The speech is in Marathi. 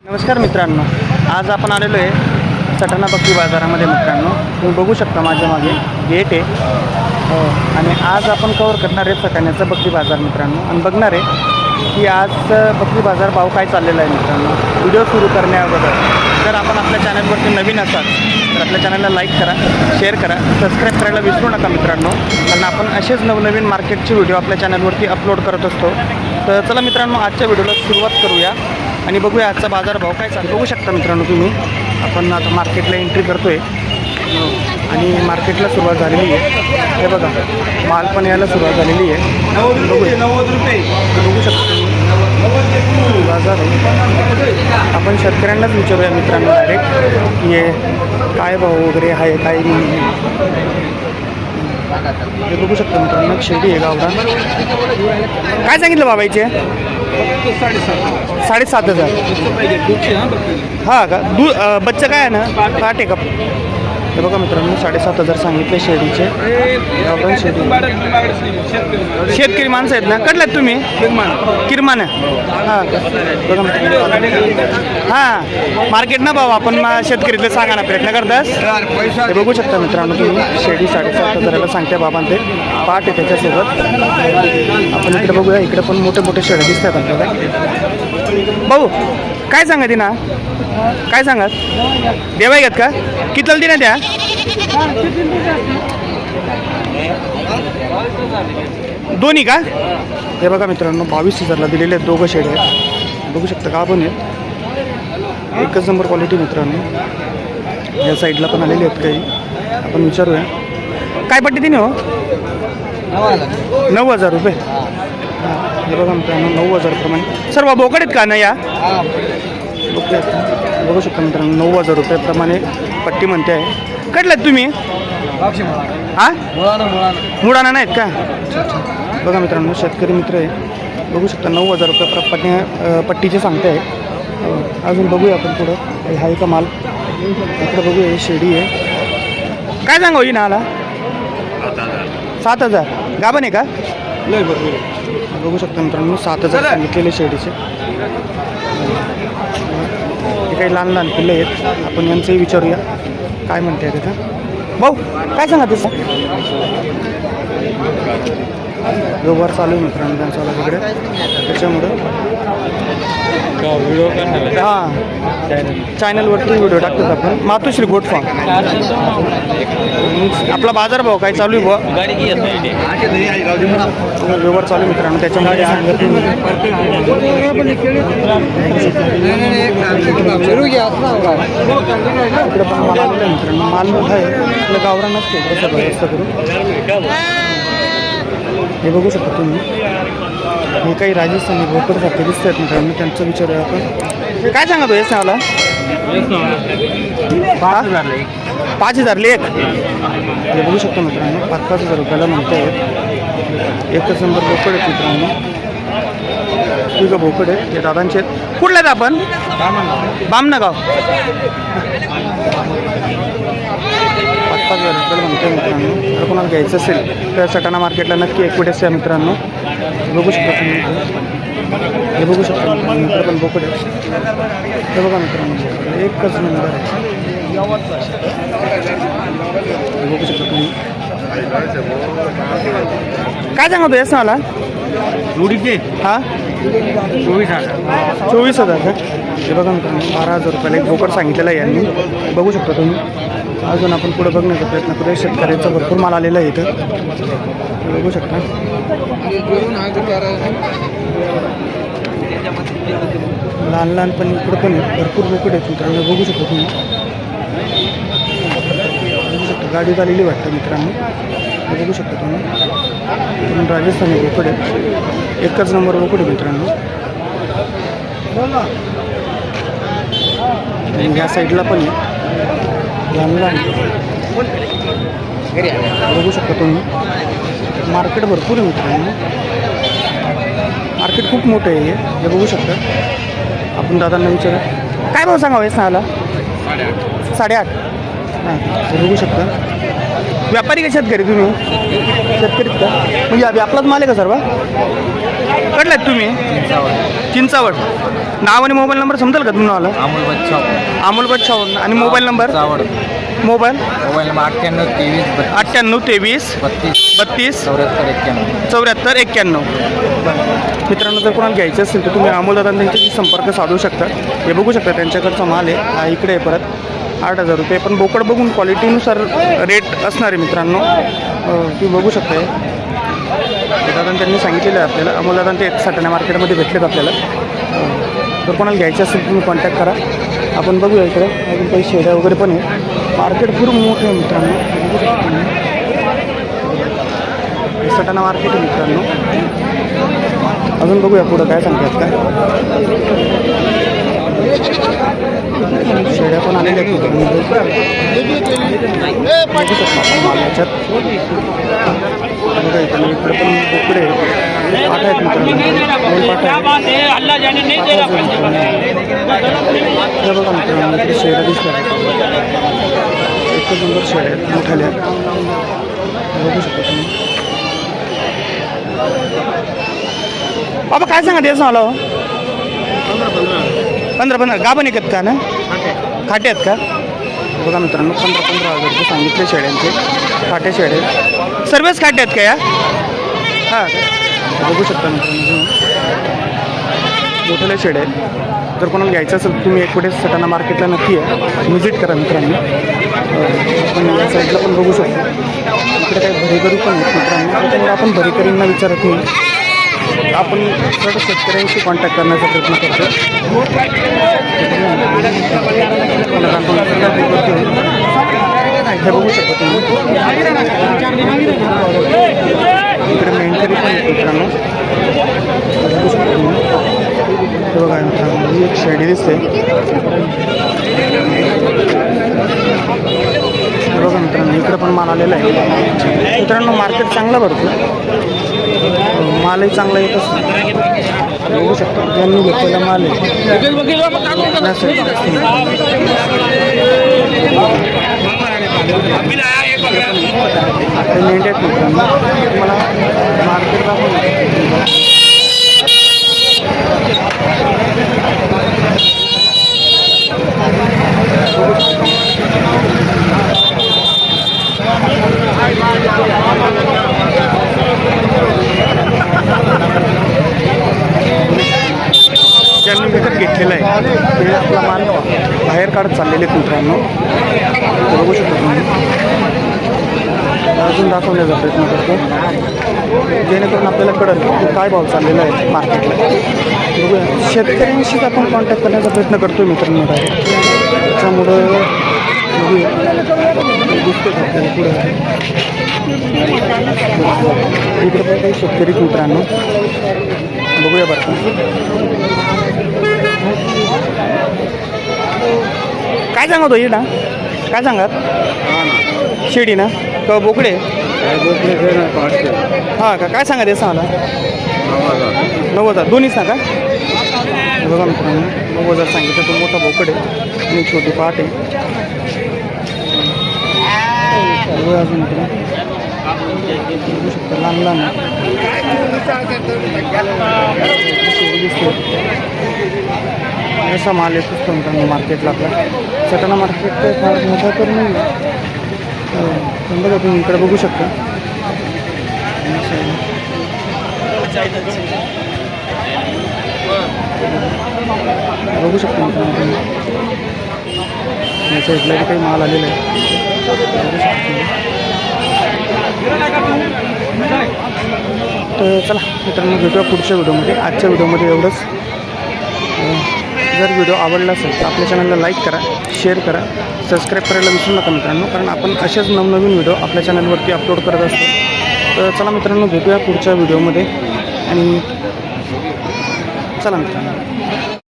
नमस्कार मित्रांनो, आज आपण आलेलो आहे सटाणा बकरी बाजारामध्ये मित्रांनो. तुम्ही बघू शकता माझ्या मागे गेट आहे हो. आणि आज आपण कव्हर करणार आहे सटाण्याचा बकरी बाजार मित्रांनो आणि बघणार आहे की आज बकरी बाजार भाव काय चाललेला आहे मित्रांनो. व्हिडिओ सुरू करण्याअगोदर जर आपण आपल्या चॅनलवरती नवीन असाल तर आपल्या चॅनलला लाईक करा, शेअर करा, सबस्क्राईब करायला विसरू नका मित्रांनो, कारण आपण असेच नवनवीन मार्केटचे व्हिडिओ आपल्या चॅनलवरती अपलोड करत असतो. तर चला मित्रांनो, आजच्या व्हिडिओला सुरुवात करूया आणि बघूया आजचा बाजार भाव काय चालू. बघू शकता मित्रांनो तुम्ही, आपण आता मार्केटला एंट्री करतो आहे आणि मार्केटला सुरुवात झालेली आहे. हे बघा, माल पण यायला सुरुवात झालेली आहे. बघू शकता बाजार आहे. आपण शेतकऱ्यांनाच विचारूया मित्रांनो डायरेक्ट की हे काय भाव वगैरे आहे काय नाही. हे बघू शकता मित्रांनो, शेडी आहे गावरान. काय सांगितलं बाबाईचे? 7,500. हां का? बच्चा काय आहे ना, काट आहे का? हे बघा मित्रांनो, 7,500 सांगितले शेडीचे. गावरान शेडी. शेतकरी माणसं आहेत ना? कडल्यात तुम्ही? किरमान. हां बघा मित्रांनो, हां मार्केट ना भाऊ आपण शेतकरीतले सांगा ना प्रयत्न करतास. हे बघू शकता मित्रांनो तुम्ही, शेडी 7,500 सांगते बाबां. ते पाठ आहे त्याच्यासोबत. आपण इकडे बघूया, इकडे पण मोठे मोठे शेड्या दिसतात आपल्याला. भाऊ काय सांगा ती ना, काय सांगत देवाय घेत का? किती ती ना त्या दोन्ही का? हे बघा मित्रांनो, 22,000ला दिलेले आहेत दोघं शेड आहेत. बघू शकता का आपण आहेत, एकच नंबर क्वालिटी मित्रांनो. या साईडला पण आलेले आहेत काही, आपण विचारूया काय पट्टी तिने हो. 9,000 रुपये. हे बघा मित्रांनो, 9,000 प्रमाणे सर्व बोकड आहेत का ना या? बघू शकता मित्रांनो, 9,000 रुपयाप्रमाणे पट्टी म्हणते आहे. कटल्यात तुम्ही? हां मुळाना नाहीत का? बघा मित्रांनो, शेतकरी मित्र आहे. बघू शकता 9,000 रुपये पट्टीचे सांगते आहे. अजून बघूया आपण पुढं आहे का माल. इकडं बघूया, ही शेडी आहे. काय सांगा होई ना आला? 7,000. गाभण आहे का? बघू शकता मित्रांनो, 7,000 सांगितलेले शेडीचे. हे काही लहान लहान पिल्ले आहेत, आपण यांचंही विचारूया काय म्हणते तिथं. भाऊ काय सांगा तसं? व्यवहार चालू आहे मित्रांनो त्यांचा तिकडे, त्याच्यामुळं व्हिडिओ हां चॅनलवरती व्हिडिओ टाकतात आपण. मातोश्री गोट फार्म. आपला बाजार भाव काय चालू आहे बुवा? व्यवहार चालू मित्रांनो, त्याच्यामध्ये सांगत इकडे पण माल आलेला मित्रांनो. माल मोठा आहे, आपलं गावरान नसते तसं व्यवस्था करून. हे बघू शकता तुम्ही, हे काही राजस्थानी भोकरसारखे दिसत आहेत मित्रांनो, त्यांचं विचारूया आपण. काय सांगा तो याचा मला? 5,000 एक. हे बघू शकतो मित्रांनो, 5,000 रुपयाला म्हणते आहेत. एकच नंबर भोकड आहेत मित्रांनो. ठीक आहे, भोकड आहेत हे दादांचे आहेत. कुठले आहेत आपण? बामणगाव. 5,000 रुपयाला म्हणते मित्रांनो. जर कोणाला घ्यायचं असेल तर सटाणा मार्केटला नक्की एक वेळेस या मित्रांनो. बघू शकता तुम्ही, हे बघू शकता मित्रांनो, इकडे पण बोकड आहे. हे बघा मित्रांनो, एकच नंबर आहे. बघू शकता तुम्ही. काय सांगतो यास मला? हां 24,000 का? हे बघा मित्रांनो, 12,000 रुपयाला एक बोकड सांगितलेला आहे यांनी. बघू शकता तुम्ही. अजून आपण पुढे बघण्याचा प्रयत्न करूया. शेतकऱ्यांचा भरपूर माल आलेला आहे इथं, बघू शकता. लहान लहान पण इकडं पण भरपूर बोकड आहेत मित्रांनो. बघू शकता तुम्ही, बघू शकता. गाडी आलेली वाटतं मित्रांनो. बघू शकता तुम्ही, राजस्थानी बोकड आहेत. एकच नंबर बोकड आहे मित्रांनो. या साईडला पण आहे लहान लहान. बघू शकता तुम्ही, मार्केट भरपूर आहे मित्रांनो. मार्केट खूप मोठं आहे हे बघू शकता. आपण दादांना विचारू काय भाव सांगावे सांगायला? 8,500. हां हे बघू शकता. व्यापारी का शेतकरी तुम्ही? शेतकरीच का? म्हणजे अभि आपलाच माल आहे का सर्व? कडलात तुम्ही? चिंचावड. नाव आणि मोबाईल नंबर समजेल का तुम्हाला? अमोल बच्चावड. आणि मोबाईल नंबर? Mobile number 98 23 32 74 91. मित्रांनो, जर कोणाला घ्यायचं असेल तर तुम्ही अमोलदादा त्यांच्याशी संपर्क साधू शकता. हे बघू शकता त्यांच्याकडचा माल आहे हा इकडे आहे परत 8,000 रुपये. पण बोकड बघून क्वालिटीनुसार रेट असणार आहे मित्रांनो. तुम्ही बघू शकता दादा त्यांनी सांगितलेलं आहे आपल्याला. अमोलदादा ते सटाणा मार्केटमध्ये भेटलेत आपल्याला. जर कोणाला घ्यायचं असेल तुम्ही कॉन्टॅक्ट करा. आपण बघूया इकडे अजून काही शेड्या वगैरे पण आहे. मार्केट खूप मोठं आहे मित्रांनो. सटाणा मार्केट आहे मित्रांनो. अजून बघूया पुढं काय सांगतात काय. शेड्या पण आलेल्या आहेत मित्रांनो. बघू शकतो आपण माल याच्यात. बघा इकडे पण बोकडे पाठ आहेत मित्रांनो. 2 पाठ आहेत. हे बघा मित्रांनो इकडे शेड्या दिसल्या. एकच सुंदर शेड्या आहेत मोठ्याल्या. बघू शकता तुम्ही. बाबा काय सांगा द्यायचं मला? 15 गाभण आहेत का ना? खाटे आहेत का? बघा मित्रांनो 15,000 रुपये सांगितले शेड्यांचे. खाटे शेडे सर्वच खाटे आहेत का या? हां बघू शकता मित्रांनो मोठ्याल्या शेड्या आहेत. जर कोणाला घ्यायचं असेल तुम्ही एक कुठे सटाणा मार्केटला नक्की आहे व्हिजिट करा मित्रांनो. आपण या साईडला पण बघू शकतो. इकडे काही भरेकरी पण आहेत मित्रांनो. त्याच्यामुळे आपण भरेकरींना विचारत नाही. आपण सर्व शेतकऱ्यांशी कॉन्टॅक्ट करण्याचा प्रयत्न करतो. हे बघू शकता तुम्ही. इकडे मेंढरी पण आहेत मित्रांनो. बघू शकता तुम्ही. हे बघा मित्रांनो ही एक शेडी दिसते. बघा मित्रांनो इकडे पण माल आलेला आहे मित्रांनो. मार्केट चांगला भरतो. मालही चांगला येत असतो. बघू शकता ज्यांनी घेतलेला माल आहे. मेंढ्यात मित्रांनो तुम्हाला मार्केट दाखवून ज्यांनी विकत घेतलेला आहे ते आपला माल बाहेर काढत चाललेले आहेत मित्रांनो. बघू शकतो तुम्ही. अजून दाखवण्याचा प्रयत्न करतो जेणेकरून आपल्याला कळेल की काय भाव चाललेला आहे मार्केटला. बघूया शेतकऱ्यांशीच आपण कॉन्टॅक्ट करण्याचा प्रयत्न करतो मित्रांनो. त्याच्यामुळं बघूया दिसते आपल्याला पुढे. इकडे पण काही शेतकरीच मित्रांनो. बघूया बरं काय सांगतो येईल ना? काय सांगात शेडी ना का बोकडे? हां का काय सांगा ते सांगा 9,000 दोन्हीच ना का? बघा मित्रांनो 9,000 सांगितलं. तो मोठा बोकड आहे आणि छोटी पाट आहे. बघूया अजून इकडे बघू शकता लहान लहान असा माल येतोच मित्रांनो मार्केटला. आपला सटाणा मार्केट फार मोठा तर नाही पण बघा तुम्ही इकडे बघू शकता. बघू शकता मित्रांनो तुम्ही या साईडला काही माल आलेला आहे. तर चला मित्रांनो भेटूया पुढच्या व्हिडिओमध्ये. आजच्या व्हिडिओमध्ये एवढंच. जर व्हिडिओ आवडला असेल तर आपल्या चॅनलला लाईक करा, शेअर करा, सबस्क्राईब करायला विसरू नका मित्रांनो. कारण आपण असेच नवनवीन व्हिडिओ आपल्या चॅनलवरती अपलोड करत असतो. तर चला मित्रांनो भेटूया पुढच्या व्हिडिओमध्ये आणि चला मित्रांनो.